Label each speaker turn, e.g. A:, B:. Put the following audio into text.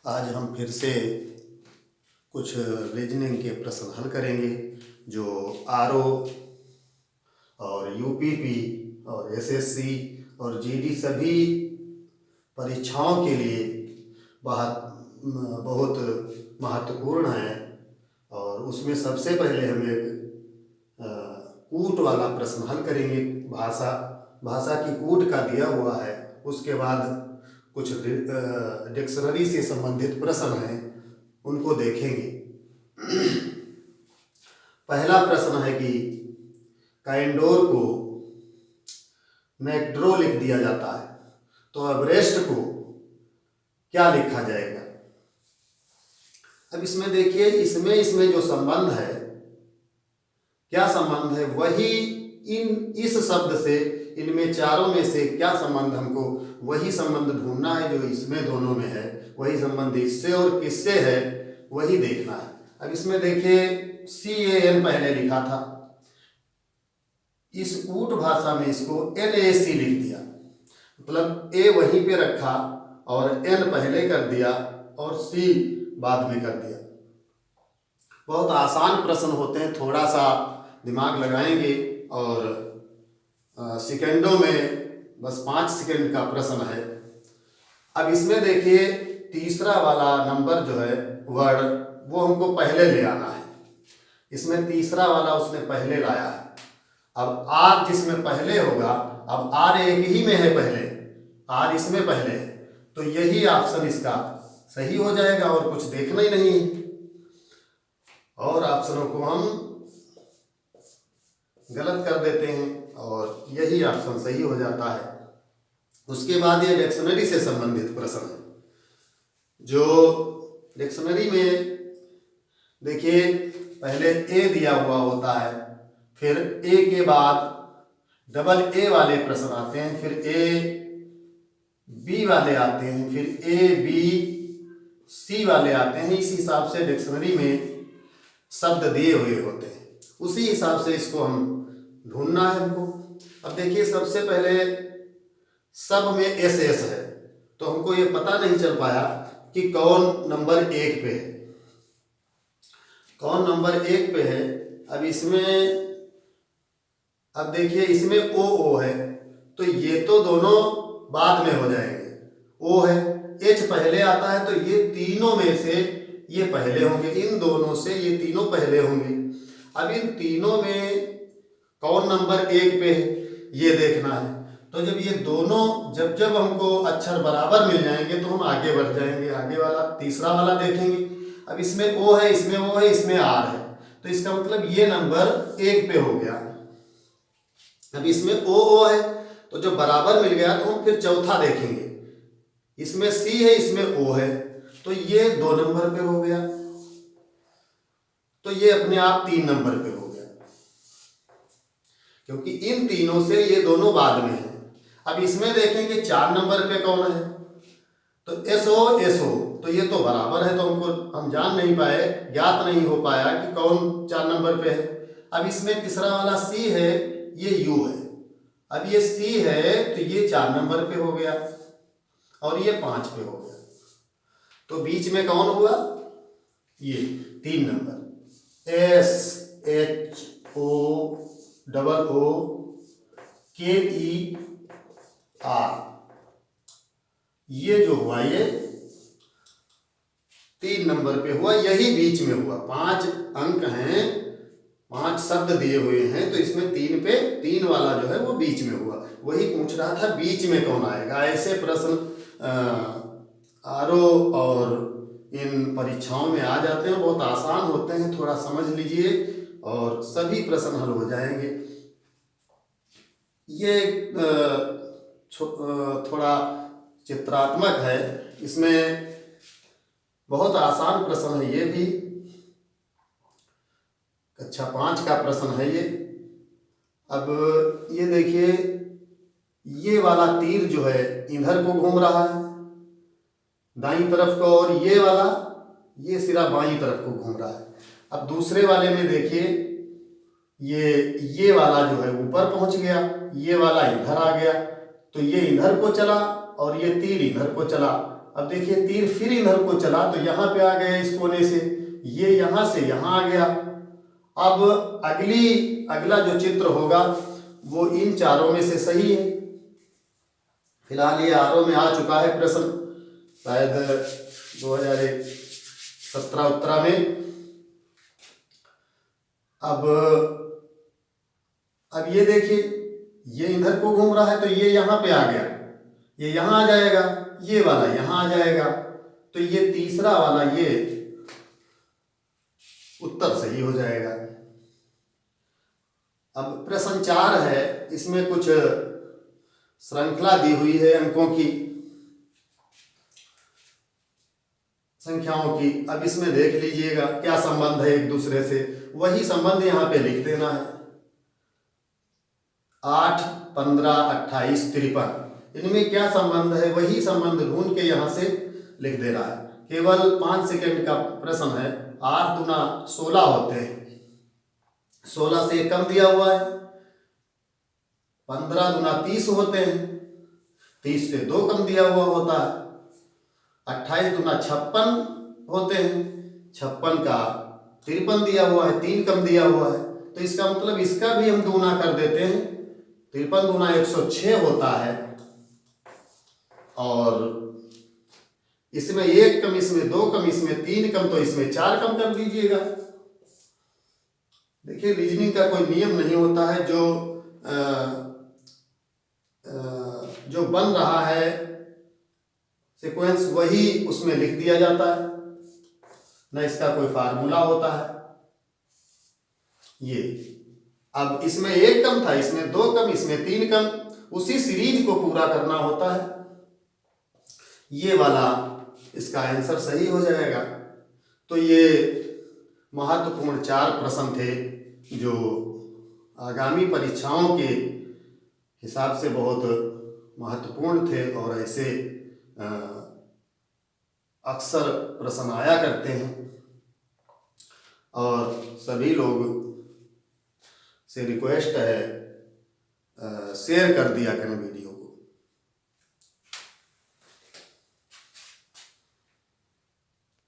A: आज हम फिर से कुछ रीजनिंग के प्रश्न हल करेंगे जो आरओ और यूपीपी और एसएससी और जीडी सभी परीक्षाओं के लिए बहुत महत्वपूर्ण है। और उसमें सबसे पहले हम एक कूट वाला प्रश्न हल करेंगे। भाषा की कूट का दिया हुआ है। उसके बाद कुछ डिक्शनरी से संबंधित प्रश्न हैं, उनको देखेंगे। पहला प्रश्न है कि कैंडोर को मैकडो लिख दिया जाता है, तो एवरेस्ट को क्या लिखा जाएगा? अब इसमें देखिए, इसमें जो संबंध है, क्या संबंध है, वही इस शब्द से, इनमें चारों में से क्या संबंध, हमको वही संबंध ढूंढना है जो इसमें दोनों में है। वही संबंध इससे और किससे है वही देखना है। अब इसमें देखिए CAN पहले लिखा था, इस ऊट भाषा में इसको NAC लिख दिया, मतलब A वहीं पे रखा और N पहले कर दिया और C बाद में कर दिया। बहुत आसान प्रश्न होते हैं, थोड़ा सा दिमाग लगाएंगे और सेकेंडों में, बस 5 सेकेंड का प्रश्न है। अब इसमें देखिए तीसरा वाला नंबर जो है वर्ड, वो हमको पहले ले आना है। इसमें तीसरा वाला उसने पहले लाया है। अब R जिसमें पहले होगा, अब R एक ही में है पहले, R इसमें पहले है, तो यही ऑप्शन इसका सही हो जाएगा और कुछ देखना ही नहीं है। और ऑप्शनों को हम गलत कर देते हैं और यही ऑप्शन सही हो जाता है। उसके बाद ये डिक्शनरी से संबंधित प्रश्न है। जो डिक्शनरी में देखिए पहले A दिया हुआ होता है, फिर A के बाद डबल A वाले प्रश्न आते हैं, फिर A B वाले आते हैं, फिर A B C वाले आते हैं। इस हिसाब से डिक्शनरी में शब्द दिए हुए होते हैं, उसी हिसाब से इसको हम ढूंढना है हमको। अब देखिए सबसे पहले सब में SS है, तो हमको ये पता नहीं चल पाया कि कौन नंबर 1 पे है, कौन नंबर 1 पे है। अब इसमें, अब देखिए इसमें O है, तो ये तो दोनों बाद में हो जाएंगे। O है, H पहले आता है, तो ये तीनों में से ये पहले होंगे, इन दोनों से ये तीनों पहले होंगे। अब इन तीनों में कौन नंबर 1 पे है ये देखना है। तो जब ये दोनों, जब हमको अक्षर बराबर मिल जाएंगे तो हम आगे बढ़ जाएंगे, आगे वाला तीसरा वाला देखेंगे। अब इसमें O है, इसमें O है, इसमें R है, तो इसका मतलब ये नंबर 1 पे हो गया। अब इसमें O है, तो जो बराबर मिल गया तो हम फिर चौथा देखेंगे। इसमें C है, इसमें O है, तो ये 2 नंबर पे हो गया, तो ये अपने आप 3 नंबर पे हो गया, क्योंकि इन तीनों से ये दोनों बाद में है। अब इसमें देखेंगे 4 नंबर पे कौन है, तो SO, तो ये तो बराबर है, तो हम जान नहीं पाए, ज्ञात नहीं हो पाया कि कौन 4 नंबर पे है। अब इसमें तीसरा वाला C है, ये U है। अब ये C है, तो ये 4 नंबर पे हो गया और ये 5 पे हो गया, तो बीच में कौन हुआ, ये 3 नंबर SHOOKER, ये जो हुआ ये 3 नंबर पे हुआ, यही बीच में हुआ। 5 अंक हैं, 5 शब्द दिए हुए हैं, तो इसमें 3 पे 3 वाला जो है वो बीच में हुआ। वही पूछ रहा था बीच में कौन आएगा। ऐसे प्रश्न आरओ और इन परीक्षाओं में आ जाते हैं, बहुत आसान होते हैं, थोड़ा समझ लीजिए और सभी प्रश्न हल हो जाएंगे। ये थोड़ा चित्रात्मक है, इसमें बहुत आसान प्रश्न है। ये भी कक्षा 5 का प्रश्न है ये। अब ये देखिए, ये वाला तीर जो है इधर को घूम रहा है दाईं तरफ को, और ये वाला, ये सिरा बाईं तरफ को घूम रहा है। अब दूसरे वाले में देखिए, ये वाला जो है ऊपर पहुंच गया, ये वाला इधर आ गया, तो ये इधर को चला और ये तीर इधर को चला। अब देखिए तीर फिर इधर को चला तो यहाँ पे आ गया इस कोने से, ये यहाँ से यहाँ आ गया। अब अगला जो चित्र होगा वो इन चारों में से सही है। फिलहाल ये आरओ में आ चुका है प्रश्न, शायद 2017 में। अब ये देखिए ये इधर को घूम रहा है तो ये यहाँ पे आ गया, ये यहाँ आ जाएगा, ये वाला यहाँ आ जाएगा, तो ये तीसरा वाला ये उत्तर सही हो जाएगा। अब प्रश्न 4 है, इसमें कुछ श्रृंखला दी हुई है अंकों की, संख्याओं की। अब इसमें देख लीजिएगा क्या संबंध है एक दूसरे से, वही संबंध यहाँ पे लिख देना है। 8, 15, 28, 53, इनमें क्या संबंध है वही संबंध ढूंढ के यहाँ से लिख दे रहा है। केवल 5 सेकंड का प्रश्न है। 8 दूना 16 होते हैं, 16 से कम दिया हुआ है। 15 दूना 30 होते हैं, 30 से 2 कम दिया हुआ होता है। 28 दूना 56 होते हैं, 56 का 53 दिया हुआ है, 3 कम दिया हुआ है। तो इसका मतलब इसका भी हम दूना कर देते हैं। 53 दूना 106 होता है, और इसमें 1 कम, इसमें 2 कम, इसमें 3 कम, तो इसमें 4 कम कर दीजिएगा। देखिए रीजनिंग का कोई नियम नहीं होता है, जो बन रहा है सीक्वेंस वही उसमें लिख दिया जाता है, न इसका कोई फार्मूला होता है। ये अब इसमें 1 कम था, इसमें 2 कम, इसमें 3 कम, उसी सीरीज को पूरा करना होता है। ये वाला इसका आंसर सही हो जाएगा। तो ये महत्वपूर्ण 4 प्रश्न थे जो आगामी परीक्षाओं के हिसाब से बहुत महत्वपूर्ण थे, और ऐसे अक्सर प्रश्न आया करते हैं। और सभी लोग से रिक्वेस्ट है शेयर कर दिया करें वीडियो।